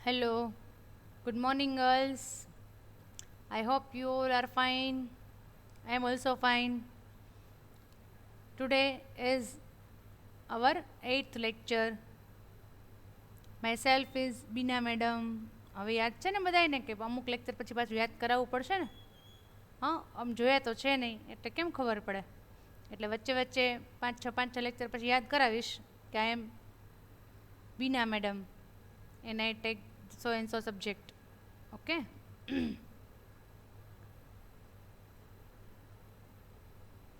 Hello, good morning, girls. I hope you all are fine. I am also fine. Today is our 8th lecture. Myself is Bina Madam. હવે યાદ છે ને બધાને કે અમુક lecture પછી પાછું યાદ કરાવવું પડશે ને? હા, આમ જોયા તો છે નહીં એટલે કેમ ખબર પડે? એટલે વચ્ચે વચ્ચે 5-6 લેક્ચર પછી યાદ કરાવીશ કે આઈ એમ બીના madam and I take so and so subject. Okay.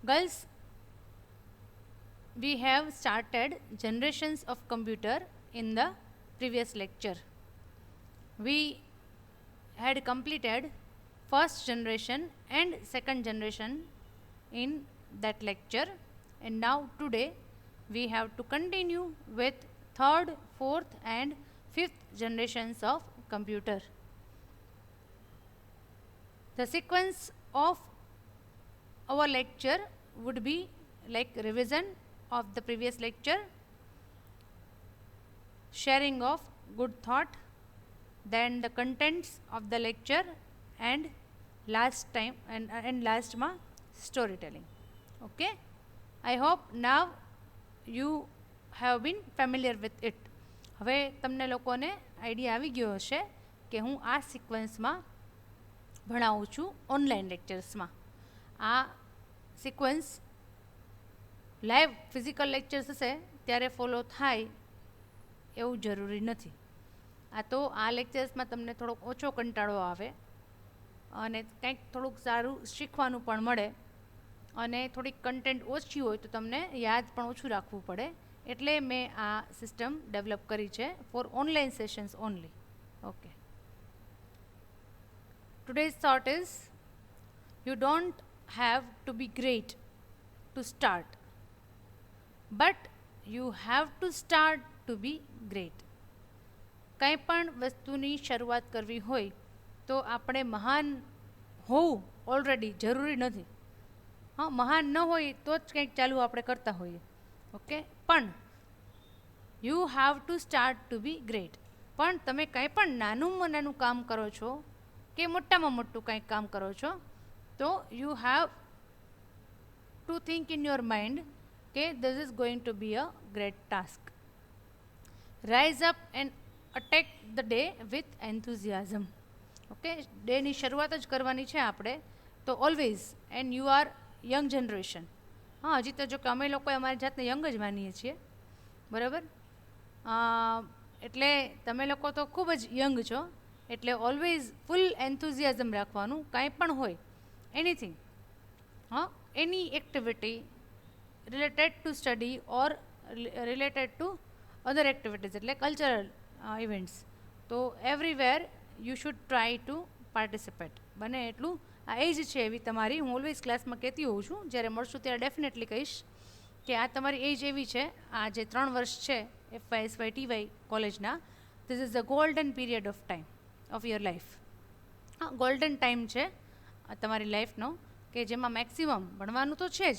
Girls, we have started generations of computer in the previous lecture. We had completed first generation and second generation in that lecture, and now today we have to continue with third, fourth and fifth generations of computer. The sequence of our lecture would be like revision of the previous lecture, sharing of good thought, then the contents of the lecture, and last ma storytelling. Okay, I hope now you have been familiar with it. હવે તમને લોકોને idea આવી ગયો હશે કે હું આ સિક્વન્સમાં ભણાવું છું ઓનલાઈન લેક્ચર્સમાં. આ સિક્વન્સ લાઈવ ફિઝિકલ લેક્ચર્સ હશે ત્યારે ફોલો થાય એવું જરૂરી નથી. આ તો આ લેક્ચર્સમાં તમને થોડોક ઓછો કંટાળો આવે અને કંઈક થોડુંક સારું શીખવાનું પણ મળે અને થોડીક કન્ટેન્ટ ઓછી હોય તો તમને યાદ પણ ઓછું રાખવું પડે, એટલે મેં આ સિસ્ટમ ડેવલપ કરી છે for online sessions only. Okay, today's thought is you don't have to be great to start, but you have to start to be great. કંઈ પણ વસ્તુની શરૂઆત કરવી હોય તો આપણે મહાન હોવું ઓલરેડી જરૂરી નથી. હા, મહાન ન હોય તો જ કંઈક ચાલુ આપણે કરતા હોઈએ. ઓકે, પણ you have to start to be great. પણ તમે કંઈ પણ નાનું નાનું કામ કરો છો કે મોટામાં મોટું કંઈક કામ કરો છો તો you have to think in your mind કે this is going to be a great task. Rise up and attack the day with enthusiasm. Okay, ડેની શરૂઆત જ કરવાની છે આપણે તો always, and you are young generation. હા, હજી તો જો કે અમે લોકોએ અમારી જાતને યંગ જ માનીએ છીએ, બરાબર? એટલે તમે લોકો તો ખૂબ જ યંગ છો, એટલે ઓલવેઝ ફૂલ એન્થુઝિયાઝમ રાખવાનું. કાંઈ પણ હોય, એનીથિંગ, હા, any activity related to study or related to other activities એટલે કલ્ચરલ ઇવેન્ટ્સ, તો everywhere you should try to participate. બને એટલું આ એજ છે એવી તમારી, હું ઓલવેઝ ક્લાસમાં કહેતી હોઉં છું, જ્યારે મળશું ત્યારે ડેફિનેટલી કહીશ કે આ તમારી એજ એવી છે, આ જે 3 વર્ષ છે FY TY કોલેજના, this is the golden period of time of your life. હા, ગોલ્ડન ટાઈમ છે તમારી લાઈફનો કે જેમાં મેક્સિમમ ભણવાનું તો છે જ,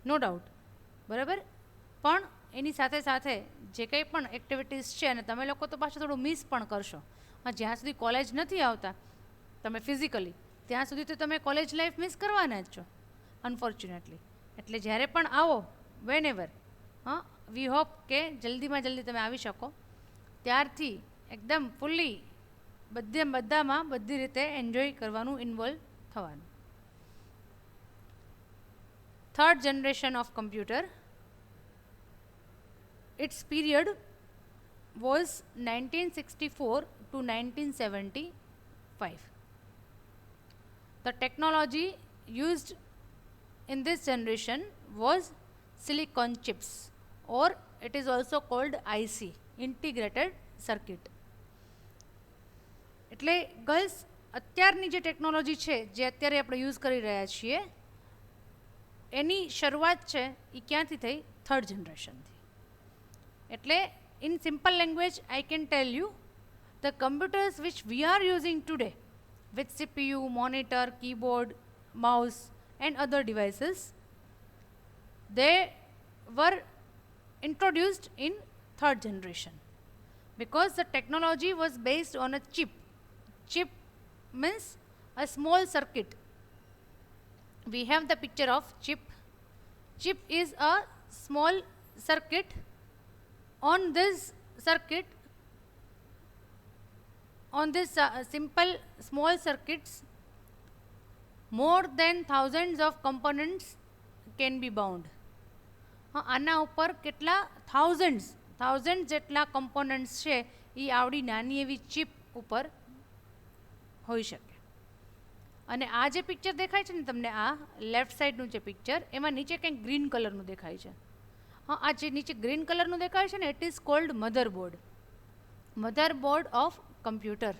નો ડાઉટ, બરાબર, પણ એની સાથે સાથે જે કંઈ પણ એક્ટિવિટીઝ છે અને તમે લોકો તો પાછું થોડું મિસ પણ કરશો. જ્યાં સુધી કોલેજ નથી આવતા તમે ફિઝિકલી, ત્યાં સુધી તો તમે કોલેજ લાઈફ મિસ કરવાના જ છો અનફોર્ચ્યુનેટલી. એટલે જ્યારે પણ આવો, વેન એવર, હા, વી હોપ કે જલ્દીમાં જલ્દી તમે આવી શકો, ત્યારથી એકદમ ફૂલ્લી બધામાં બધી રીતે એન્જોય કરવાનું, ઇન્વોલ્વ થવાનું. Third generation of computer, its period was 1964 to 1975. The technology used in this generation was silicon chips, or it is also called IC, integrated circuit. એટલે ગર્લ્સ, અત્યારની જે ટેકનોલોજી છે જે અત્યારે આપણે યુઝ કરી રહ્યા છીએ એની શરૂઆત છે એ ક્યાંથી થઈ? થર્ડ જનરેશનથી. એટલે in simple language I can tell you the computers which we are using today with CPU, monitor, keyboard, mouse and other devices, they were introduced in third generation. because the technology was based on a chip. Chip means a small circuit. We have the picture of chip. Chip is a small circuit. On this circuit, on this simple small circuits, more than thousands of components can be bound. આના ઉપર કેટલા thousand જેટલા components છે એ આવડી નાની એવી chip ઉપર હોઈ શકે. અને આ જે પિક્ચર દેખાય છે ને તમને, આ લેફ્ટ સાઈડનું જે પિક્ચર, એમાં નીચે કંઈક ગ્રીન કલરનું દેખાય છે. આ જે નીચે ગ્રીન કલરનું દેખાય છે ને, it is called motherboard of computer.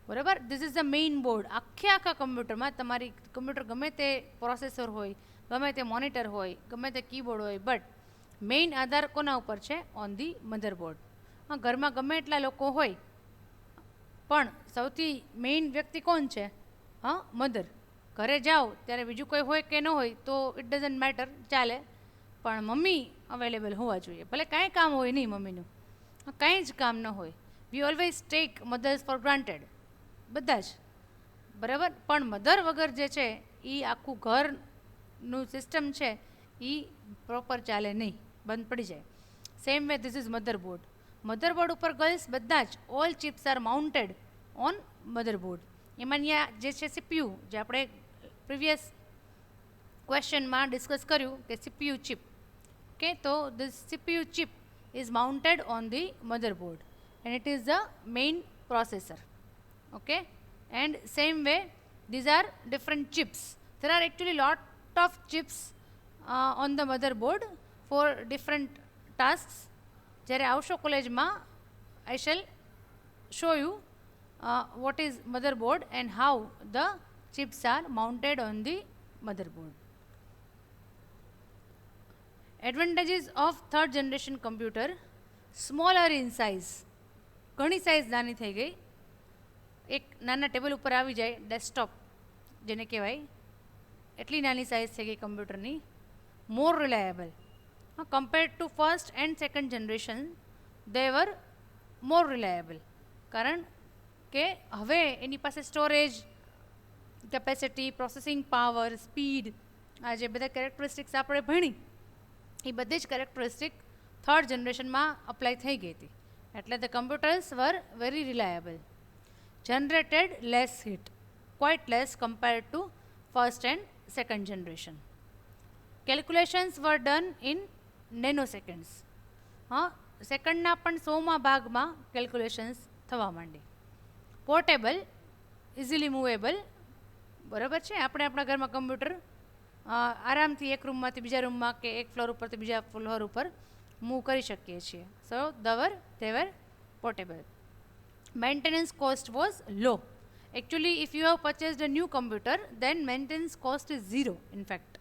બરાબર, this is the main board. આખા કમ્પ્યુટરમાં તમારી કમ્પ્યુટર ગમે તે પ્રોસેસર હોય, ગમે તે મોનિટર હોય, ગમે તે કીબોર્ડ હોય, બટ મેઇન આધાર કોના ઉપર છે? On the motherboard. ઘરમાં ગમે એટલા લોકો હોય પણ સૌથી મેઇન વ્યક્તિ કોણ છે? મધર. ઘરે જાઓ ત્યારે બીજું કોઈ હોય કે ન હોય તો ઇટ ડઝન્ટ મેટર, ચાલે, પણ મમ્મી અવેલેબલ હોવા જોઈએ. ભલે કાંઈ કામ હોય નહીં મમ્મીનું, કાંઈ જ કામ ન હોય. We always take mothers for granted, બધા જ. બરાબર, પણ મધર વગર જે છે એ આખું ઘરનું સિસ્ટમ છે એ પ્રોપર ચાલે નહીં, બંધ પડી જાય. Same way this is motherboard. Motherboard ઉપર ગર્લ્સ બધા જ, all chips are mounted on motherboard. એમાંની જે છે સીપીયુ, જે આપણે પ્રીવિયસ ક્વેશ્ચનમાં ડિસ્કસ કર્યું કે સીપીયુ ચિપ, ઓકે, તો this CPU chip is mounted on the motherboard and it is the main processor. Okay, and same way these are different chips. There are actually lot of chips on the motherboard for different tasks. જ્યારે આવશો કોલેજમાં, I shall show you what is motherboard and how the chips are mounted on the motherboard. Advantages of third generation computer: smaller in size. ઘણી size નાની થઈ ગઈ. એક નાના table ઉપર આવી જાય, ડેસ્કટોપ જેને કહેવાય, એટલી નાની સાઇઝ થઈ ગઈ કમ્પ્યુટરની. More reliable. Compared to first and second generation, they were more reliable. કારણ કે હવે એની પાસે storage capacity, processing power, speed, આ જે બધા કેરેક્ટરિસ્ટિક્સ આપણે ભણી, એ બધી જ કેરેક્ટરિસ્ટિક થર્ડ જનરેશનમાં અપ્લાય થઈ ગઈ હતી. એટલે the computers were very reliable. Generated less heat, quite less compared to first and second generation. Calculations were done in nano seconds. સેકન્ડના પણ 100મા ભાગમાં કેલ્ક્યુલેશન્સ થવા માંડી. Portable, easily movable. બરાબર છે, આપણે આપણા ઘરમાં કમ્પ્યુટર આરામથી એક રૂમમાંથી બીજા રૂમમાં કે એક ફ્લોર ઉપરથી બીજા ફ્લોર ઉપર મૂવ કરી શકીએ છીએ. સો they were portable. Maintenance cost was low. Actually, if you have purchased a new computer, then maintenance cost is zero, in fact.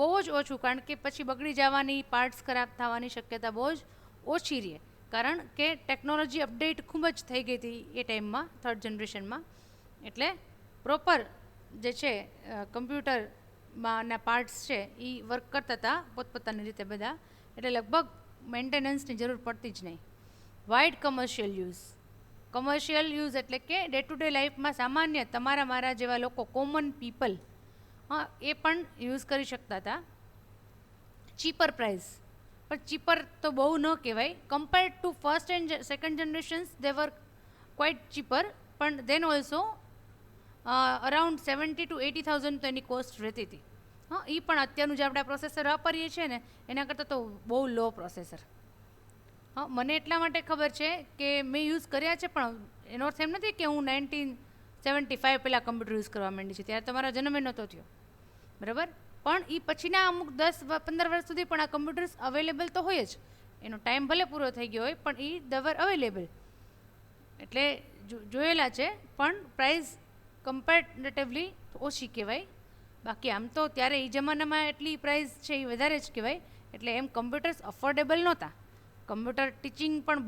બહુ જ ઓછું, કારણ કે પછી બગડી જવાની, પાર્ટ્સ ખરાબ થવાની શક્યતા બહુ જ ઓછી રહે. કારણ કે ટેકનોલોજી અપડેટ ખૂબ જ થઈ ગઈ હતી એ ટાઈમમાં, થર્ડ જનરેશનમાં. એટલે પ્રોપર જે છે કમ્પ્યુટરના પાર્ટ્સ છે એ વર્ક કરતા હતા પોતપોતાની રીતે બધા, એટલે લગભગ મેન્ટેનન્સની જરૂર પડતી જ નહીં. Wide commercial use. Commercial use એટલે કે ડે ટુ ડે લાઈફમાં સામાન્ય તમારા મારા જેવા લોકો, કોમન પીપલ, એ પણ યુઝ કરી શકતા હતા. ચીપર પ્રાઇસ, પણ ચીપર તો બહુ ન કહેવાય. Compared to first and second generations they were quite cheaper, પણ દેન ઓલ્સો અરાઉન્ડ 70,000 to 80,000 તો એની કોસ્ટ રહેતી હતી. એ પણ અત્યારનું જે આપણે પ્રોસેસર વાપરીએ છીએ ને એના કરતાં તો બહુ લો પ્રોસેસર. મને એટલા માટે ખબર છે કે મેં યુઝ કર્યા છે, પણ એનો અર્થ એમ નથી કે હું 1975 પહેલાં કમ્પ્યુટર યુઝ કરવા માંડી છું, ત્યારે તમારા જન્મે નહોતો થયો. બરાબર, પણ એ પછીના અમુક 10-15 વર્ષ સુધી પણ આ કમ્પ્યુટર્સ અવેલેબલ તો હોય જ. એનો ટાઈમ ભલે પૂરો થઈ ગયો હોય, પણ એ દવર અવેલેબલ. એટલે જોયેલા છે, પણ પ્રાઇસ કમ્પેરેટિવલી ઓછી કહેવાય. બાકી આમ તો ત્યારે એ જમાનામાં એટલી પ્રાઇસ છે એ વધારે જ કહેવાય. એટલે એમ કમ્પ્યુટર્સ અફોર્ડેબલ નહોતા. કમ્પ્યુટર ટીચિંગ પણ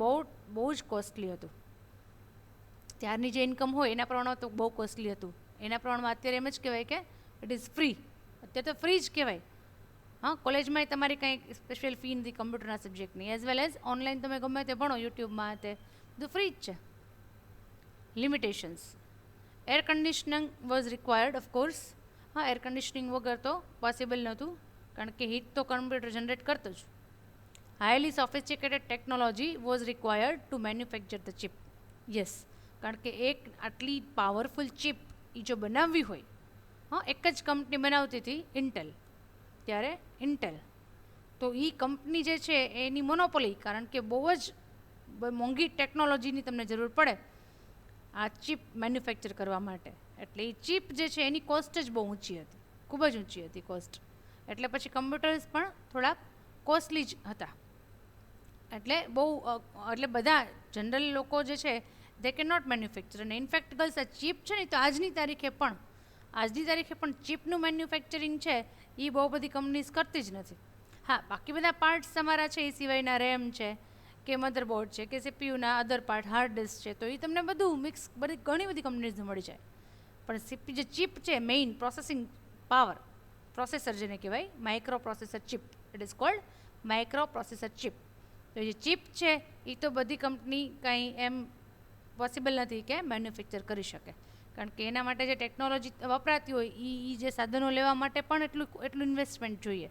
બહુ જ કોસ્ટલી હતું. ત્યારની જે ઇન્કમ હોય એના પ્રમાણમાં તો બહુ કોસ્ટલી હતું. એના પ્રમાણમાં અત્યારે એમ જ કહેવાય કે ઇટ ઇઝ ફ્રી. અત્યારે તો ફ્રી જ કહેવાય. હા, કોલેજમાં તમારી કંઈ સ્પેશિયલ ફી નથી કમ્પ્યુટરના સબ્જેક્ટની, એઝ વેલ એઝ ઓનલાઈન તમે ગમે તે ભણો યુટ્યુબમાં તે બધું ફ્રી જ છે. Limitations. Air conditioning was required of course. હા, એર કન્ડિશનિંગ વગર તો પોસિબલ નહોતું, કારણ કે હીટ તો કમ્પ્યુટર જનરેટ કરતો જ. Highly sophisticated technology was required to manufacture the chip. Yes, કારણ કે એક આટલી પાવરફુલ ચિપ એ જો બનાવવી હોય, હા, એક જ કંપની બનાવતી હતી ઇન્ટેલ, ત્યારે ઇન્ટેલ તો એ કંપની જે છે એની મોનોપોલી, કારણ કે બહુ જ મોંઘી ટેકનોલોજીની તમને જરૂર પડે આ ચિપ મેન્યુફેક્ચર કરવા માટે. એટલે એ ચિપ જે છે એની કોસ્ટ જ બહુ ઊંચી હતી, ખૂબ જ ઊંચી હતી કોસ્ટ. એટલે પછી કમ્પ્યુટર્સ પણ થોડાક કોસ્ટલી જ હતા. એટલે બહુ એટલે બધા જનરલ લોકો જે છે દે કેન નોટ મેન્યુફેક્ચર. અને ઇનફેક્ટ ગર્લ્સ, આ ચિપ છે ને તો આજની તારીખે પણ ચિપનું મેન્યુફેક્ચરિંગ છે એ બહુ બધી કંપનીઝ કરતી જ નથી. હા, બાકી બધા પાર્ટ્સ તમારા છે એ સિવાયના રેમ છે કે મધરબોર્ડ છે કે સીપીયુના અધર પાર્ટ હાર્ડ ડિસ્ક છે, તો એ તમને બધું મિક્સ ઘણી બધી કંપનીઝ મળી જાય. પણ સીપી જે ચિપ છે, મેઇન પ્રોસેસિંગ પાવર, પ્રોસેસર જેને કહેવાય, micro processor chip, it is cold micro processor chip. તો જે ચિપ છે એ તો બધી કંપની કાંઈ એમ પોસિબલ નથી કે મેન્યુફેક્ચર કરી શકે, કારણ કે એના માટે જે ટેકનોલોજી વપરાતી હોય એ જે સાધનો લેવા માટે પણ એટલું ઇન્વેસ્ટમેન્ટ જોઈએ,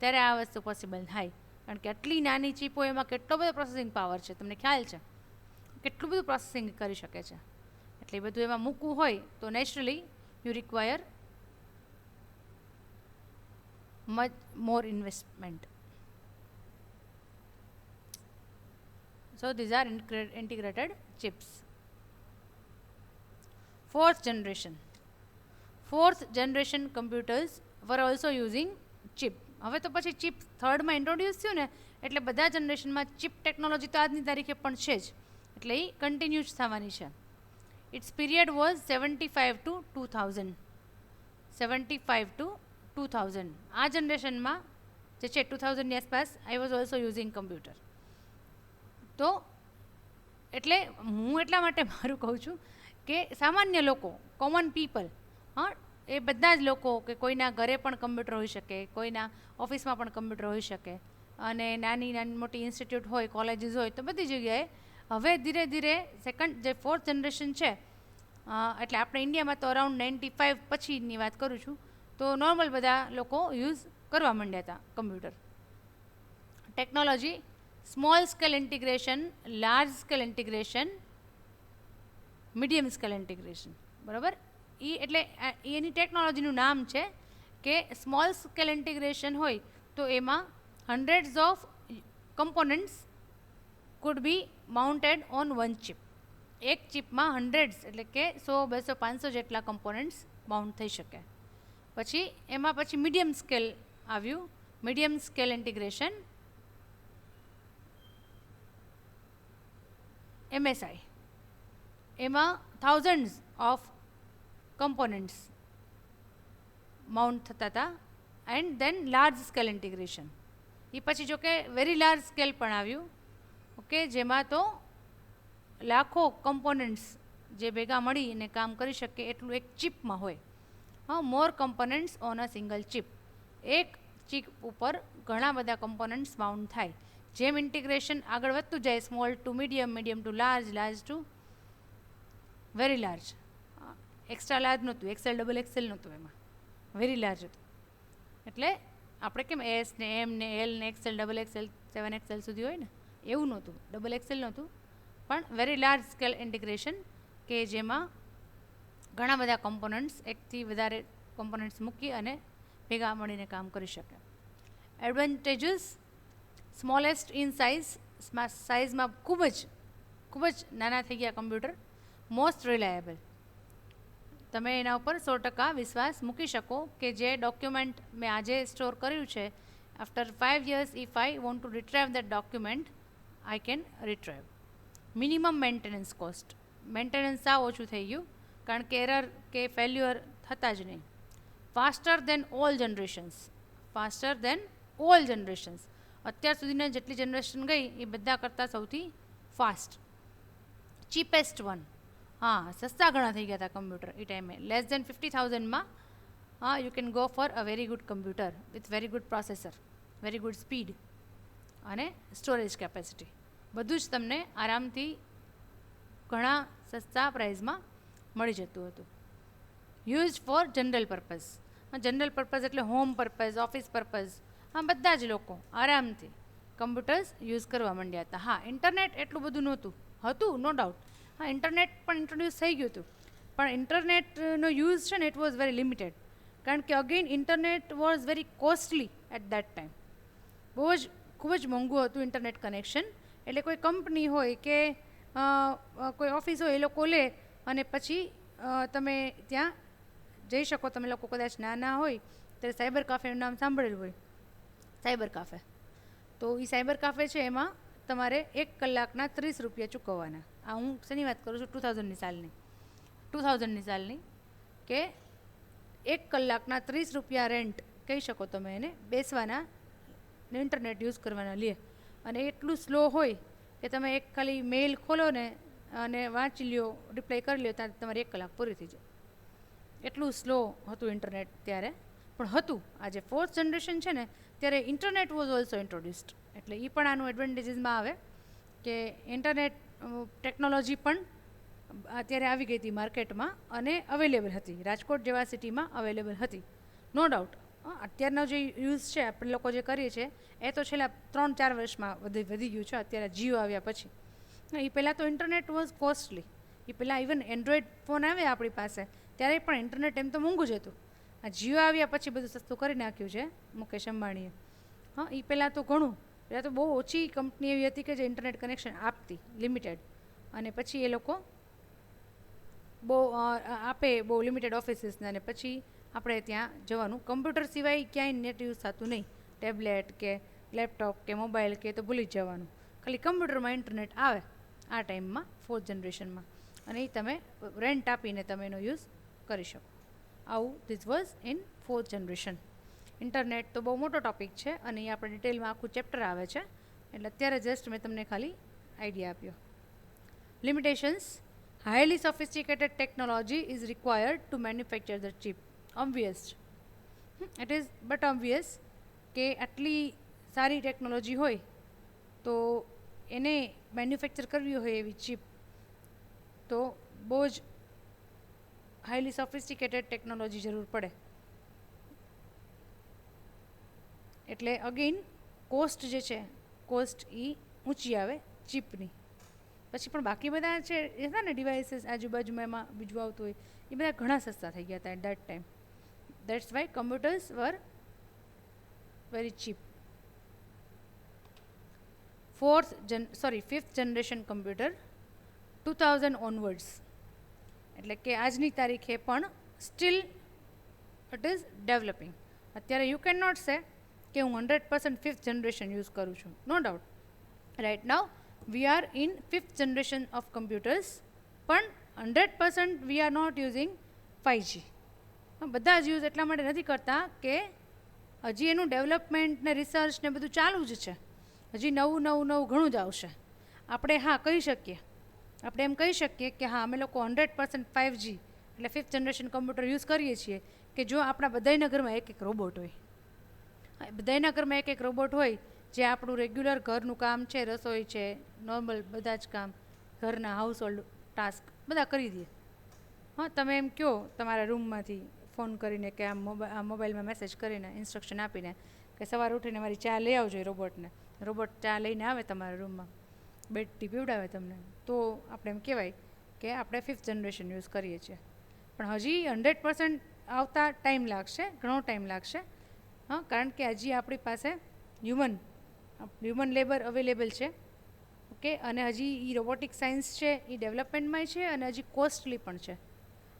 ત્યારે આ વસ્તુ પોસિબલ થાય. કારણ કે આટલી નાની ચીપ હોય એમાં કેટલો બધો પ્રોસેસિંગ પાવર છે, તમને ખ્યાલ છે કેટલું બધું પ્રોસેસિંગ કરી શકે છે. એટલે એ બધું એમાં મૂકવું હોય તો naturally you require much more investment. So these are integrated chips. Fourth generation computers were also using chip. હવે તો પછી ચિપ થર્ડમાં ઇન્ટ્રોડ્યુસ થયું ને, એટલે બધા જનરેશનમાં ચિપ ટેકનોલોજી તો આજની તારીખે પણ છે જ, એટલે એ કન્ટિન્યુ જ થવાની છે. Its period was 75 to 2000. 75 to 2000 આ જનરેશનમાં જે છે 2000ની આસપાસ I was also using computer. તો એટલે હું એટલા માટે મારું કહું છું કે સામાન્ય લોકો, કોમન પીપલ, હા, એ બધા જ લોકો કે કોઈના ઘરે પણ કમ્પ્યુટર હોઈ શકે, કોઈના ઓફિસમાં પણ કમ્પ્યુટર હોઈ શકે, અને નાની મોટી ઇન્સ્ટિટ્યૂટ હોય, કોલેજીસ હોય, તો બધી જગ્યાએ હવે ધીરે ધીરે જે ફોર્થ જનરેશન છે, એટલે આપણે ઇન્ડિયામાં તો અરાઉન્ડ 95 પછીની વાત કરું છું, તો નોર્મલ બધા લોકો યુઝ કરવા માંડ્યા હતા computer technology. Small scale integration, large scale integration, medium scale integration, બરાબર. એટલે એની ટેકનોલોજીનું નામ છે કે સ્મોલ સ્કેલ ઇન્ટિગ્રેશન હોય તો એમાં hundreds of components could be mounted on one chip. એક ચિપમાં હન્ડ્રેડ્સ એટલે કે 100, 200, 500 જેટલા કમ્પોનન્ટ્સ માઉન્ટ થઈ શકે. પછી મીડિયમ સ્કેલ આવ્યું, મીડિયમ સ્કેલ ઇન્ટિગ્રેશન, MSI. એમાં થાઉઝન્ડ્સ ઓફ કમ્પોનન્ટ્સ માઉન્ટ થતા હતા. And then large scale integration, એ પછી જો કે વેરી લાર્જ સ્કેલ પણ આવ્યું, ઓકે, જેમાં તો લાખો કમ્પોનન્ટ્સ જે ભેગા મળીને કામ કરી શકે એટલું એક ચિપમાં હોય. હા, more components on a single chip. એક ચિપ ઉપર ઘણા બધા કમ્પોનન્ટ્સ માઉન્ટ થાય. જેમ ઇન્ટિગ્રેશન આગળ વધતું જાય, small to medium, medium to large, large to very large. Extra large નહોતું, એક્સેલ ડબલ એક્સેલ નહોતું, એમાં વેરી લાર્જ હતું. એટલે આપણે કેમ એસ ને એમ ને એલ ને એક્સેલ ડબલ એક્સેલ 7XL સુધી હોય ને, એવું નહોતું, ડબલ એક્સેલ નહોતું, પણ વેરી લાર્જ સ્કેલ ઇન્ટિગ્રેશન કે જેમાં ઘણા બધા કમ્પોનન્ટ્સ, એકથી વધારે કમ્પોનન્ટ્સ મૂકી અને ભેગા મળીને કામ કરી શકે. એડવાન્ટેજીસ: સ્મોલેસ્ટ ઇન સાઇઝમાં ખૂબ જ નાના થઈ ગયા કમ્પ્યુટર. મોસ્ટ રિલાયેબલ, તમે એના ઉપર 100% વિશ્વાસ મૂકી શકો કે જે ડોક્યુમેન્ટ મેં આજે સ્ટોર કર્યું છે, after 5 years if I want to retrieve that document, I can retrieve. Minimum maintenance cost, maintenance સાવ ઓછું થઈ ગયું, કારણ કે એરર કે ફેલ્યુઅર થતા જ નહીં. ફાસ્ટર દેન ઓલ જનરેશન્સ, અત્યાર સુધીના જેટલી જનરેશન ગઈ એ બધા કરતાં સૌથી ફાસ્ટ. ચીપેસ્ટ વન, હા, સસ્તા ઘણા થઈ ગયા હતા કમ્પ્યુટર એ ટાઈમે. લેસ દેન 50,000માં you can go for a very good computer with very good processor, very good speed અને સ્ટોરેજ કેપેસિટી. બધું જ તમને આરામથી ઘણા સસ્તા પ્રાઇઝમાં મળી જતું હતું. Use for general purpose. General purpose એટલે હોમ પર્પઝ, ઓફિસ પર્પઝ, બધા જ લોકો આરામથી કમ્પ્યુટર્સ યુઝ કરવા માંડ્યા હતા. હા, ઇન્ટરનેટ એટલું બધું નહોતું, નો ડાઉટ. હા, ઇન્ટરનેટ પણ ઇન્ટ્રોડ્યુસ થઈ ગયું હતું, પણ ઇન્ટરનેટનો યુઝ છે ને ઇટ વોઝ વેરી લિમિટેડ. કારણ કે again internet was very costly at that time. ખૂબ જ મોંઘું હતું ઇન્ટરનેટ કનેક્શન. એટલે કોઈ કંપની હોય કે કોઈ ઓફિસ હોય એ લોકો લે અને પછી તમે ત્યાં જઈ શકો. તમે લોકો કદાચ નાના હોય ત્યારે સાયબર કાફેનું નામ સાંભળેલું હોય, સાયબર કાફે. તો એ સાયબર કાફે છે, એમાં તમારે 1 કલાકના 30 રૂપિયા ચૂકવવાના. આ હું શેની વાત કરું છું? 2000ની સાલની કે 1 કલાકના 30 રૂપિયા રેન્ટ કહી શકો તમે એને, બેસવાના ને ઇન્ટરનેટ યુઝ કરવાના લે. અને એટલું સ્લો હોય કે તમે એક ખાલી મેઇલ ખોલો ને અને વાંચી લ્યો, રિપ્લાય કરી લ્યો, ત્યાં તમારી 1 કલાક પૂરી થઈ જાય. એટલું સ્લો હતું ઇન્ટરનેટ ત્યારે, પણ હતું. આજે 4th જનરેશન છે ને ત્યારે ઇન્ટરનેટ વોઝ ઓલ્સો ઇન્ટ્રોડ્યુસ્ડ. એટલે એ પણ આનું એડવાન્ટેજીસમાં આવે કે ઇન્ટરનેટ ટેકનોલોજી પણ અત્યારે આવી ગઈ હતી માર્કેટમાં અને અવેલેબલ હતી. રાજકોટ જેવા સિટીમાં અવેલેબલ હતી, નો ડાઉટ. અત્યારનો જે યુઝ છે આપણે લોકો જે કરીએ છીએ એ તો છેલ્લા 3-4 વર્ષમાં વધી ગયું છે. અત્યારે જીઓ આવ્યા પછી. એ પહેલાં તો ઇન્ટરનેટ વોઝ કોસ્ટલી. એ પહેલાં ઇવન એન્ડ્રોઈડ ફોન આવ્યા આપણી પાસે ત્યારે પણ ઇન્ટરનેટ એમ તો મોંઘું જ હતું. આ જીઓ આવ્યા પછી બધું સસ્તું કરી નાખ્યું છે મુકેશ અંબાણીએ. હા, એ પહેલાં તો ઘણું, પહેલાં તો બહુ ઓછી કંપની એવી હતી કે જે ઇન્ટરનેટ કનેક્શન આપતી, લિમિટેડ. અને પછી એ લોકો બહુ લિમિટેડ ઓફિસીસને, અને પછી આપણે ત્યાં જવાનું. કમ્પ્યુટર સિવાય ક્યાંય નેટ યુઝ થતું નહીં. ટેબ્લેટ કે લેપટોપ કે મોબાઈલ કે તો ભૂલી જ જવાનું. ખાલી કમ્પ્યુટરમાં ઇન્ટરનેટ આવે આ ટાઈમમાં, 4th જનરેશનમાં, અને એ તમે રેન્ટ આપીને તમે એનો યુઝ કરી શકો. આવું this was in 4th generation. Internet તો બહુ મોટો ટોપિક છે અને એ આપણે ડિટેલમાં આખું ચેપ્ટર આવે છે, એટલે અત્યારે જસ્ટ મેં તમને ખાલી આઈડિયા આપ્યો. Limitations. Highly sophisticated technology is required to manufacture the chip. Obvious, it is but obvious કે આટલી સારી ટેકનોલોજી હોય તો એને મેન્યુફેક્ચર કરવી હોય એવી ચીપ, તો બહુ જ હાઈલી સોફિસ્ટિકેટેડ ટેકનોલોજી જરૂર પડે. એટલે અગેઇન કોસ્ટ જે છે, કોસ્ટ એ ઊંચી આવે ચીપની. પછી પણ બાકી બધા છે એ હતા ને ડિવાઇસીસ આજુબાજુમાં એમાં બીજું આવતું હોય, એ બધા ઘણા સસ્તા થઈ ગયા હતા at that time. That's why computers were very cheap. 5th generation computer 2000 onwards, એટલે કે આજની તારીખે પણ સ્ટીલ ઇટ ઇઝ ડેવલપિંગ. અત્યારે યુ કેન નોટ સે કે હું 100% 5th જનરેશન યુઝ કરું છું, no doubt. Right now we are in 5th generation of computers, પણ 100% we are not using 5G. બધા જ યુઝ એટલા માટે નથી કરતા કે હજી એનું ડેવલપમેન્ટ ને રિસર્ચ ને બધું ચાલુ જ છે. હજી નવું ઘણું જ આવશે. આપણે હા કહી શકીએ, આપણે એમ કહી શકીએ કે હા અમે લોકો 100% 5G એટલે 5th જનરેશન કમ્પ્યુટર યુઝ કરીએ છીએ કે જો આપણા બધાયના ઘરમાં એક રોબોટ હોય. બધાયના ઘરમાં એક રોબોટ હોય જે આપણું રેગ્યુલર ઘરનું કામ છે, રસોઈ છે, નોર્મલ બધા જ કામ, ઘરના હાઉસહોલ્ડ ટાસ્ક બધા કરી દે. હા, તમે એમ કહો તમારા રૂમમાંથી ફોન કરીને કે આ મોબાઈલમાં મેસેજ કરીને ઇન્સ્ટ્રક્શન આપીને કે સવારે ઉઠીને મારી ચા લઈ આવજો રોબોટને. રોબોટ ચા લઈને આવે તમારા રૂમમાં, બેડ ટી પીવડાવે તમને, તો આપણે એમ કહેવાય કે આપણે 5th જનરેશન યુઝ કરીએ છીએ. પણ હજી 100% આવતા ટાઈમ લાગશે, ઘણો ટાઈમ લાગશે. હા, કારણ કે હજી આપણી પાસે હ્યુમન લેબર અવેલેબલ છે. ઓકે, અને હજી એ રોબોટિક સાયન્સ છે એ ડેવલપમેન્ટમાં છે અને હજી કોસ્ટલી પણ છે.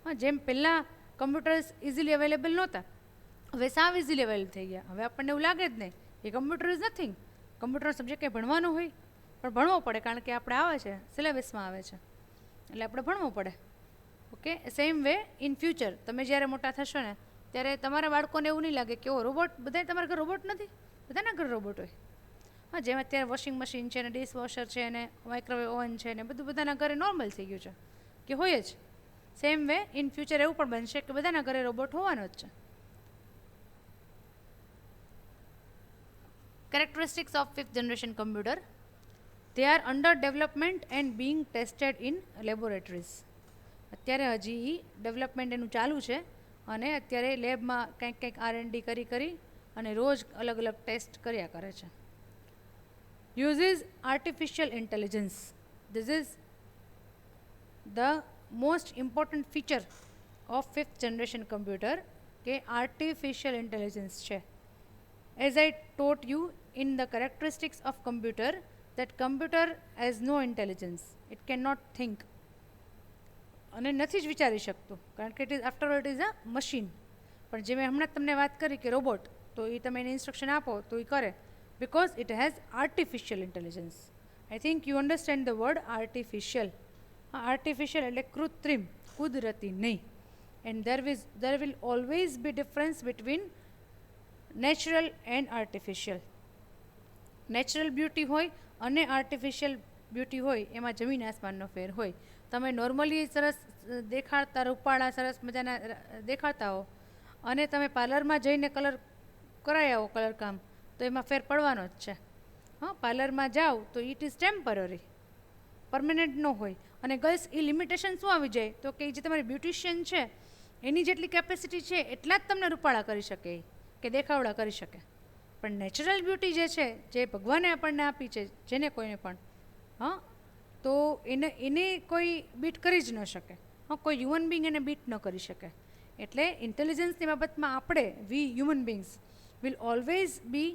હા, જેમ પહેલાં કમ્પ્યુટર્સ ઇઝીલી અવેલેબલ નહોતા, હવે સાવ ઇઝીલી અવેલેબલ થઈ ગયા. હવે આપણને એવું લાગે જ નહીં એ computer is nothing. Computer subject કંઈ ભણવાનું હોય પણ ભણવો પડે, કારણ કે આપણે આવે છે સિલેબસમાં આવે છે એટલે આપણે ભણવું પડે. Okay, same way in future તમે જ્યારે મોટા થશો ને ત્યારે તમારા બાળકોને એવું નહીં લાગે કે ઓ રોબોટ, બધા તમારા ઘર રોબોટ નથી, બધાના ઘર રોબોટ હોય. હા, જેમ અત્યારે વોશિંગ મશીન છે ને ડિશવોશર છે ને માઇક્રોવેવ ઓવન છે ને બધું બધાના ઘરે નોર્મલ થઈ ગયું છે કે હોય જ. સેમ વે ઇન ફ્યુચર એવું પણ બનશે કે બધાના ઘરે રોબોટ હોવાનો જ છે. characteristics of fifth generation computer. They are under development and being tested in laboratories. અત્યારે હજી ડેવલપમેન્ટ એનું ચાલુ છે અને અત્યારે લેબમાં કંઈક R&D કરી અને રોજ અલગ અલગ ટેસ્ટ કર્યા કરે છે. Uses artificial intelligence. This is the most important feature of fifth generation computer કે artificial intelligence છે. As I taught you in the characteristics of computer, that computer has no intelligence. It cannot think. અને નથી જ વિચારી શકતું કારણ કે after all it is a machine. પણ જે મેં હમણાં તમને વાત કરી કે રોબોટ, તો એ તમે એને ઇન્સ્ટ્રક્શન આપો તો એ કરે, because it has artificial intelligence. I think you understand the word artificial. Artificial એટલે કૃત્રિમ, કુદરતી નહીં. And there will always be difference between natural and artificial. Natural beauty હોય અને artificial beauty હોય એમાં જમીન આસમાનનો ફેર હોય. તમે નોર્મલી સરસ દેખાડતા, રૂપાળા સરસ મજાના દેખાડતા હો અને તમે પાર્લરમાં જઈને કલર કરાવી આવો કલર કામ, તો એમાં ફેર પડવાનો જ છે. હા, પાર્લરમાં જાઓ તો ઇટ ઇઝ ટેમ્પરરી, પરમેનન્ટ ન હોય. અને ગર્લ્સ એ લિમિટેશન શું આવી જાય તો કે જે તમારી બ્યુટિશિયન છે એની જેટલી કેપેસિટી છે એટલા જ તમને રૂપાળા કરી શકે કે દેખાવડા કરી શકે. પણ નેચરલ બ્યુટી જે છે, જે ભગવાને આપણને આપી છે જેને કોઈને પણ, હા, તો એને કોઈ બીટ કરી જ ન શકે. હા, કોઈ હ્યુમન બિંગ એને બીટ ન કરી શકે. એટલે ઇન્ટેલિજન્સની બાબતમાં આપણે we human beings will always be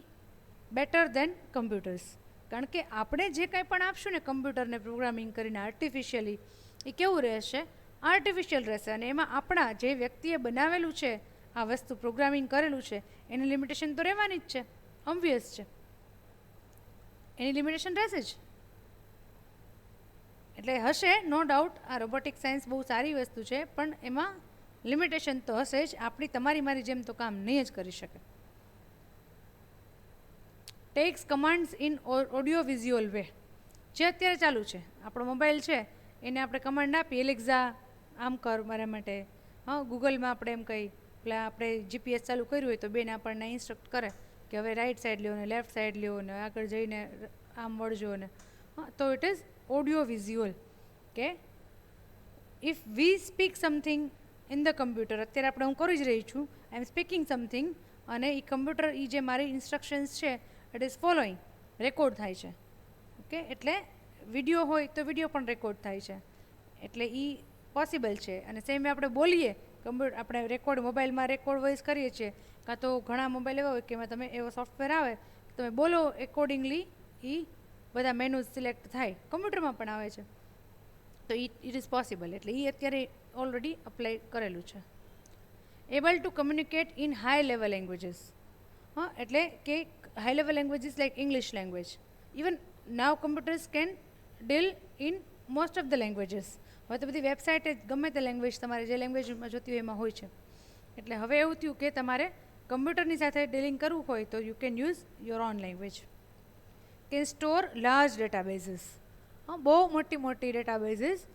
better than computers. કારણ કે આપણે જે કાંઈ પણ આપશું ને કમ્પ્યુટરને પ્રોગ્રામિંગ કરીને આર્ટિફિશિયલી, એ કેવું રહેશે? આર્ટિફિશિયલ રહેશે. અને એમાં આપણા જે વ્યક્તિએ બનાવેલું છે આ વસ્તુ, પ્રોગ્રામિંગ કરેલું છે, એની લિમિટેશન તો રહેવાની જ છે, ઓબ્વિયસ છે, એની લિમિટેશન રહેશે જ. એટલે હશે, નો ડાઉટ. આ રોબોટિક સાયન્સ બહુ સારી વસ્તુ છે, પણ એમાં લિમિટેશન તો હશે જ. આપણી તમારી મારી જેમ તો કામ નહીં જ કરી શકે. Tax commands in audio visual way. જે અત્યારે ચાલુ છે, આપણો મોબાઈલ છે એને આપણે કમાન્ડ આપીએ, એલેક્ઝા આમ કર મારા માટે. હા, ગૂગલમાં આપણે એમ કહી, એટલે આપણે GPS ચાલુ કર્યું હોય તો બેન આપણને ઇન્સ્ટ્રક્ટ કરે કે હવે રાઈટ સાઈડ લ્યો ને લેફ્ટ સાઈડ લ્યો ને આગળ જઈને આમ વળજો ને. હા, તો ઇટ ઇઝ ઓડિયો વિઝ્યુઅલ. કે if V speak something in the computer, અત્યારે આપણે હું કરી જ રહી છું, આઈ એમ સ્પીકિંગ સમથિંગ, અને એ કમ્પ્યુટર એ જે મારી ઇન્સ્ટ્રક્શન્સ છે ઇટ ઇઝ ફોલોઈંગ, રેકોર્ડ થાય છે. ઓકે, એટલે વિડીયો હોય તો વિડીયો પણ રેકોર્ડ થાય છે. એટલે એ પોસિબલ છે. અને સેમ આપણે બોલીએ, કમ્પ્યુટર આપણે રેકોર્ડ મોબાઈલમાં રેકોર્ડ વોઇસ કરીએ છીએ, કાં તો ઘણા મોબાઈલ એવા હોય કે એમાં તમે એવો સોફ્ટવેર આવે તમે બોલો એકોર્ડિંગલી, એ બધા મેનુઝ સિલેક્ટ થાય. કમ્પ્યુટરમાં પણ આવે છે, તો ઇટ ઇઝ પોસિબલ. એટલે એ અત્યારે ઓલરેડી અપ્લાય કરેલું છે. Able to communicate in high level languages. હા, એટલે કે high level languages like English language. Even now computers can deal in most of the languages. હવે તો બધી વેબસાઇટ ગમે તે લેંગ્વેજ તમારે જે લેંગ્વેજમાં જોતી હોય એમાં હોય છે. એટલે હવે એવું થયું કે તમારે કમ્પ્યુટરની સાથે ડીલિંગ કરવું હોય તો you can use your own language. Can store large ડેટાબેઝીસ. હા, બહુ મોટી મોટી ડેટાબેઝીસ.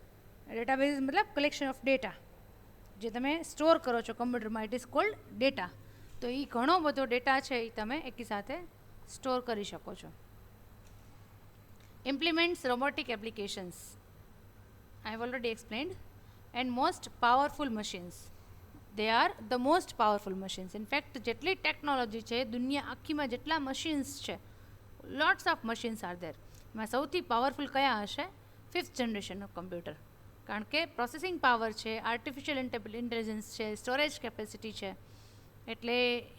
ડેટાબેઝીસ મતલબ કલેક્શન ઓફ ડેટા જે તમે સ્ટોર કરો છો કમ્પ્યુટરમાં, ઇટ ઇઝ કોલ્ડ ડેટા. તો એ ઘણો બધો ડેટા છે એ તમે એકી સાથે સ્ટોર કરી શકો છો. Implements robotic applications. I have already explained. And most powerful machines. They are the most powerful machines. In fact, જેટલી ટેકનોલોજી છે દુનિયા આખીમાં, જેટલા મશીન્સ છે, lots of machines are there. એમાં સૌથી પાવરફુલ કયા હશે? ફિફ્થ જનરેશનનો કમ્પ્યુટર. કારણ કે પ્રોસેસિંગ પાવર છે, આર્ટિફિશિયલ ઇન્ટેલિજન્સ છે, સ્ટોરેજ કેપેસિટી છે. એટલે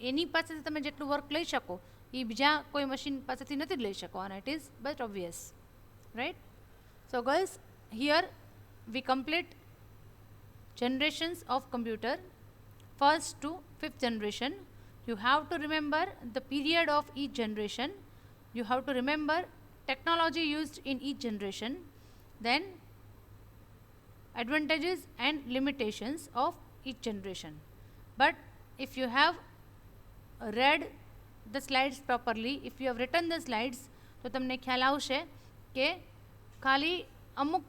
એની પાસેથી તમે જેટલું વર્ક લઈ શકો એ બીજા કોઈ મશીન પાસેથી નથી જ લઈ શકવાના. It is but obvious, right? So girls, here we complete generations of computer, first to fifth generation. You have to remember the period of each generation. You have to remember technology used in each generation, then advantages and limitations of each generation. But if you have read the slides properly, if you have written the slides, તો તમને ખ્યાલ આવશે કે ખાલી અમુક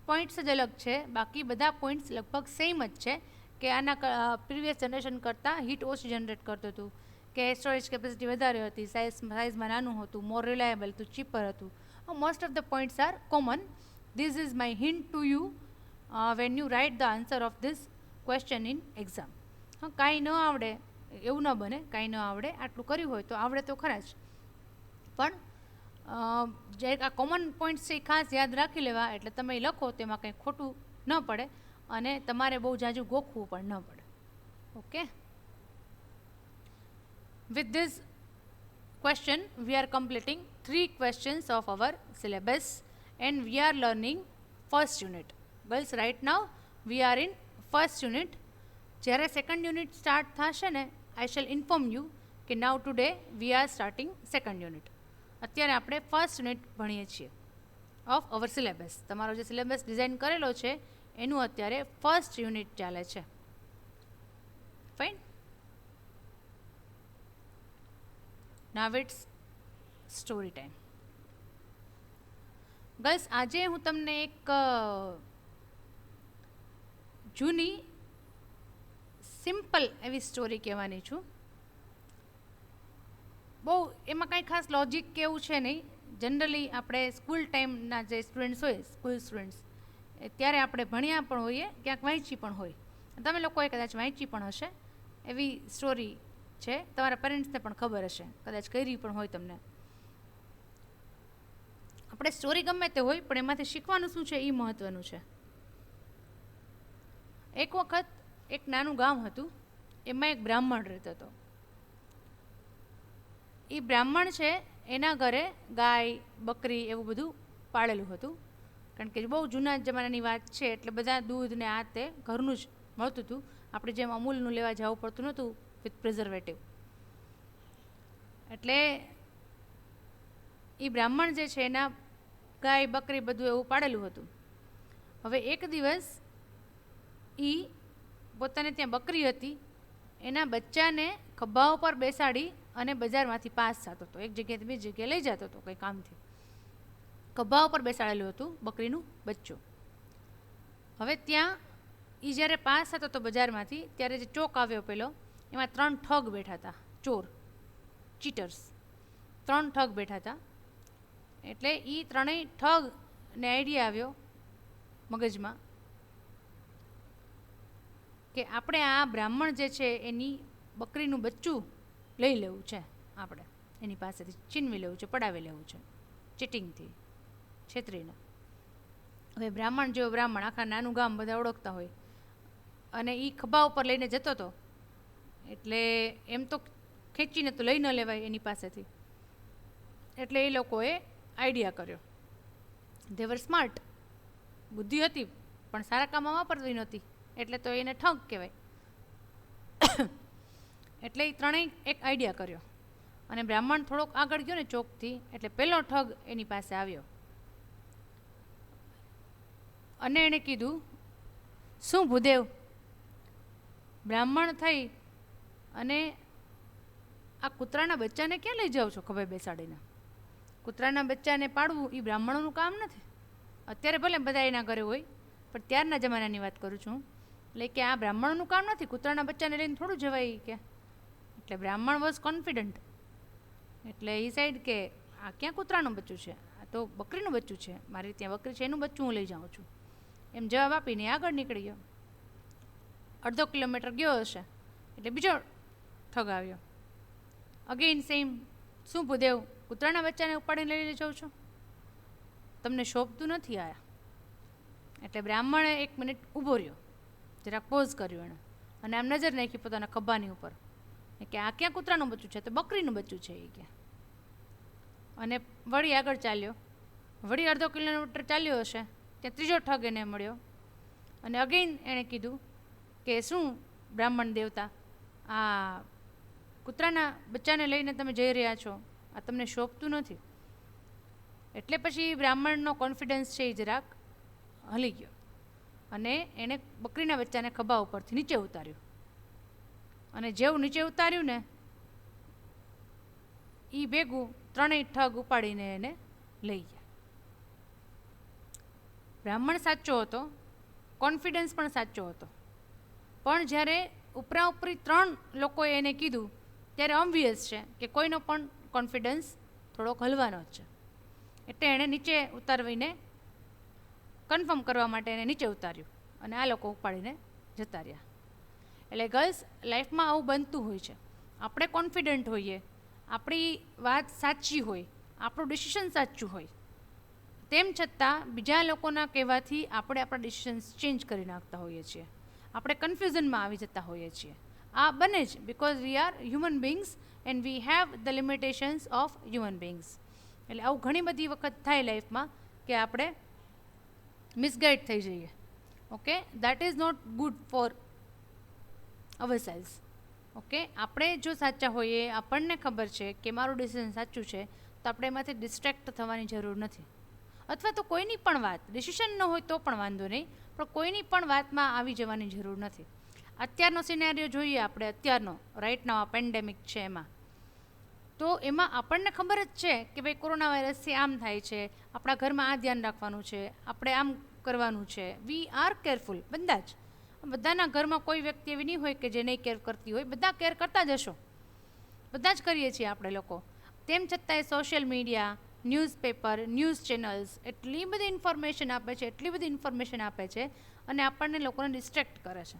points જ અલગ છે, બાકી બધા પોઈન્ટ્સ લગભગ સેમ જ છે. કે આના પ્રીવિયસ જનરેશન કરતાં હીટ ઓછી જનરેટ કરતું હતું, કે સ્ટોરેજ કેપેસિટી વધારે હતી, સાઇઝમાં નાનું હતું, મોર રિલાયબલ હતું, ચીપર હતું. Most of the points are common. This is my hint to you when you write the answer of this question in exam. હા, કાંઈ ન આવડે એવું ન બને, કાંઈ ન આવડે, આટલું કર્યું હોય તો આવડે તો ખરા જ, પણ જે આ કોમન પોઈન્ટ્સ છે એ ખાસ યાદ રાખી લેવા, એટલે તમે લખો તેમાં કંઈ ખોટું ન પડે અને તમારે બહુ જાજુ ગોખવું પણ ન પડે. Okay, with this question we are completing 3 questions of our syllabus and we are learning first unit. Girls, right now we are in first unit. જ્યારે second unit start થશે ને, I shall inform you કે now today we are starting second unit. અત્યારે આપણે first unit ભણીએ છીએ of our syllabus. તમારો જે સિલેબસ ડિઝાઇન કરેલો છે એનું અત્યારે ફર્સ્ટ યુનિટ ચાલે છે. Fine. Now it's story time. Girls, આજે હું તમને એક જૂની સિમ્પલ એવી સ્ટોરી કહેવાની છું. બહુ એમાં કાંઈ ખાસ લોજિક કે એવું છે નહીં. જનરલી આપણે સ્કૂલ ટાઈમના જે સ્ટુડન્ટ્સ હોય, સ્કૂલ સ્ટુડન્ટ્સ, ત્યારે આપણે ભણ્યા પણ હોઈએ, ક્યાંક વાંચી પણ હોય. તમે લોકોએ કદાચ વાંચી પણ હશે. એવી સ્ટોરી છે, તમારા પેરેન્ટ્સને પણ ખબર હશે, કદાચ કરી પણ હોય તમને. આપણે સ્ટોરી ગમે તે હોય પણ એમાંથી શીખવાનું શું છે એ મહત્ત્વનું છે. એક વખત એક નાનું ગામ હતું, એમાં એક બ્રાહ્મણ રહેતો હતો. એ બ્રાહ્મણ છે એના ઘરે ગાય, બકરી એવું બધું પાળેલું હતું, કારણ કે બહુ જૂના જમાનાની વાત છે એટલે બધા દૂધ ને આ તે ઘરનું જ મળતું હતું. આપણે જેમ અમૂલનું લેવા જવું પડતું નહોતું વિથ પ્રિઝર્વેટિવ. એટલે એ બ્રાહ્મણ જે છે એના ગાય, બકરી બધું એવું પાડેલું હતું. હવે એક દિવસ એ પોતાને ત્યાં બકરી હતી એના બચ્ચાને ખભા ઉપર બેસાડી અને બજારમાંથી પાસ થતો હતો, એક જગ્યાએથી બીજી જગ્યાએ લઈ જતો હતો કંઈ કામથી. ખભા ઉપર બેસાડેલું હતું બકરીનું બચ્ચું. હવે ત્યાં એ જ્યારે પાસ થતો હતો બજારમાંથી, ત્યારે જે ચોક આવ્યો પેલો, એમાં 3 ઠગ બેઠા હતા, ચોર, ચીટર્સ. 3 ઠગ બેઠા હતા. એટલે એ 3 ઠગને આઈડિયા આવ્યો મગજમાં કે આપણે આ બ્રાહ્મણ જે છે એની બકરીનું બચ્ચું લઈ લેવું છે, આપણે એની પાસેથી છીનવી લેવું છે, પડાવી લેવું છે, ચીટિંગથી, છેતરીને. હવે બ્રાહ્મણ જેવો બ્રાહ્મણ, આખા નાનું ગામ બધા ઓળખતા હોય, અને એ ખભા ઉપર લઈને જતો હતો, એટલે એમ તો ખેંચીને તો લઈ ન લેવાય એની પાસેથી. એટલે એ લોકોએ આઈડિયા કર્યો. દે વર સ્માર્ટ, બુદ્ધિ હતી પણ સારા કામમાં વાપરવી નહોતી, એટલે તો એને ઠગ કહેવાય. એટલે એ 3 એક આઈડિયા કર્યો, અને બ્રાહ્મણ થોડોક આગળ ગયો ને ચોકથી, એટલે પહેલો ઠગ એની પાસે આવ્યો અને એણે કીધું, શું ભૂદેવ, બ્રાહ્મણ થઈ અને આ કૂતરાના બચ્ચાને ક્યાં લઈ જાઓ છો ખભે બેસાડીને? કૂતરાના બચ્ચાને પાડવું એ બ્રાહ્મણોનું કામ નથી. અત્યારે ભલે બધા એના ઘરે હોય, પણ ત્યારના જમાનાની વાત કરું છું. એટલે કે આ બ્રાહ્મણોનું કામ નથી, કૂતરાના બચ્ચાને લઈને થોડું જવાય કે. એટલે બ્રાહ્મણ વોઝ કોન્ફિડન્ટ. એટલે એ સાઈડ કે આ ક્યાં કૂતરાનું બચ્ચું છે, આ તો બકરીનું બચ્ચું છે, મારી ત્યાં બકરી છે એનું બચ્ચું હું લઈ જાઉં છું, એમ જવાબ આપીને આગળ નીકળી ગયો. અડધો કિલોમીટર ગયો હશે એટલે બીજો ઠગ આવ્યો. અગેઇન સેમ, શું ભૂદેવ, કૂતરાના બચ્ચાને ઉપાડીને લઈ જાઉં છું, તમને શોભતું નથી આયા? એટલે બ્રાહ્મણે 1 મિનિટ ઊભો રહ્યો, જરાક પોઝ કર્યો એણે, અને આમ નજર નાખી પોતાના ખભાની ઉપર કે આ ક્યાં કૂતરાનું બચ્ચું છે? તો બકરીનું બચ્ચું છે એ કે. અને વળી આગળ ચાલ્યો. વળી અડધો કિલોમીટર ચાલ્યો હશે ત્યાં ત્રીજો ઠગ એને મળ્યો, અને અગેઇન એણે કીધું કે શું બ્રાહ્મણ દેવતા, આ કૂતરાના બચ્ચાને લઈને તમે જઈ રહ્યા છો, આ તમને શોભતું નથી. એટલે પછી બ્રાહ્મણનો કોન્ફિડન્સ છે એ જરાક હલી ગયો, અને એણે બકરીના બચ્ચાને ખભા ઉપરથી નીચે ઉતાર્યું. અને જેવું નીચે ઉતાર્યું ને એ ભેગું 3 ઠગ ઉપાડીને એને લઈ ગયા. બ્રાહ્મણ સાચો હતો, કોન્ફિડન્સ પણ સાચો હતો, પણ જ્યારે ઉપરા ઉપરી 3 લોકોએ એને કીધું ત્યારે ઓબ્વિયસ છે કે કોઈનો પણ કોન્ફિડન્સ થોડોક હલવાનો જ છે. એટલે એણે નીચે ઉતારવીને કન્ફર્મ કરવા માટે એને નીચે ઉતાર્યું અને આ લોકો ઉપાડીને જતા રહ્યા. એટલે ગર્લ્સ, લાઈફમાં આવું બનતું હોય છે. આપણે કોન્ફિડન્ટ હોઈએ, આપણી વાત સાચી હોય, આપણું ડિસિશન સાચું હોય, તેમ છતાં બીજા લોકોના કહેવાથી આપણે આપણા ડિસિશન્સ ચેન્જ કરી નાખતા હોઈએ છીએ. આપણે કન્ફ્યુઝનમાં આવી જતા હોઈએ છીએ. આ બને જ because we are human beings and we have the limitations of human beings. એટલે આવું ઘણી બધી વખત થાય લાઈફમાં કે આપણે મિસગાઈડ થઈ જઈએ. Okay, that is not good for our cells. Okay, આપણે જો સાચા હોઈએ, આપણને ખબર છે કે મારું ડિસિઝન સાચું છે, તો આપણે એમાંથી ડિસ્ટ્રેક્ટ થવાની જરૂર નથી. અથવા તો કોઈની પણ વાત, ડિસિશન ન હોય તો પણ વાંધો નહીં, પણ કોઈની પણ વાતમાં આવી જવાની જરૂર નથી. અત્યારનો સિનેરિયો જોઈએ આપણે, અત્યારનો રાઇટનો આ પેન્ડેમિક છે એમાં, તો એમાં આપણને ખબર જ છે કે ભાઈ કોરોના વાયરસથી આમ થાય છે, આપણા ઘરમાં આ ધ્યાન રાખવાનું છે, આપણે આમ કરવાનું છે. વી આર કેરફુલ, બધાના ઘરમાં કોઈ વ્યક્તિ એવી નહીં હોય કે જે નહીં કેર કરતી હોય. બધા કેર કરતા જ હશો, બધા જ કરીએ છીએ આપણે લોકો. તેમ છતાંય social media, newspaper, news channels એટલી બધી ઇન્ફોર્મેશન આપે છે અને આપણને લોકોને ડિસ્ટ્રેક્ટ કરે છે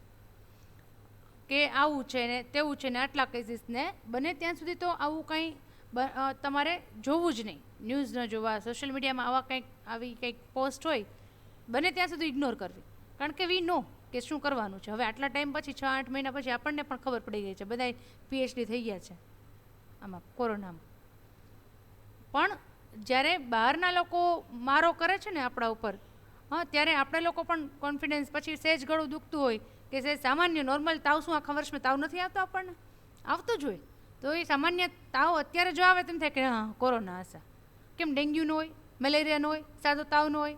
કે આવું છે ને તેવું છે ને આટલા કેસીસને. બને ત્યાં સુધી તો આવું કંઈ તમારે જોવું જ નહીં. ન્યૂઝ ન જોવા, સોશિયલ મીડિયામાં આવી કંઈક પોસ્ટ હોય, બને ત્યાં સુધી ઇગ્નોર કરવી. કારણ કે વી નો કે શું કરવાનું છે. હવે આટલા ટાઈમ પછી, 6-8 મહિના પછી આપણને પણ ખબર પડી ગઈ છે, બધા પીએચડી થઈ ગયા છે આમાં કોરોનામાં. પણ જ્યારે બહારના લોકો મારો કરે છે ને આપણા ઉપર, ત્યારે આપણે લોકો પણ કોન્ફિડન્સ, પછી સહેજ ગળું દુખતું હોય કે સહેજ સામાન્ય નોર્મલ તાવ, શું આખા વર્ષમાં તાવ નથી આવતો આપણને? આવતો જ હોય. તો એ સામાન્ય તાવ અત્યારે જો આવે તેમ થાય કે હા કોરોના હશે. કેમ ડેન્ગ્યુ ન હોય, મેલેરિયા ન હોય, સાદો તાવ ન હોય?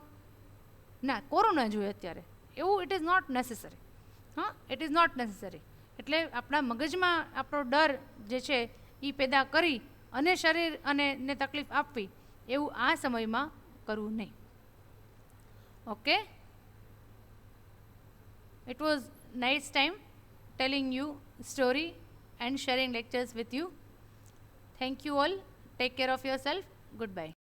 ના, કોરોના જ હોય અત્યારે. એવું it is not necessary. It is not necessary. એટલે આપણા મગજમાં આપણો ડર જે છે એ પેદા કરી અને શરીર અને ને તકલીફ આપવી, એવું આ સમયમાં કરવું નહીં. Okay, it was nice time telling you story and sharing lectures with you. Thank you all. Take care of yourself. Goodbye.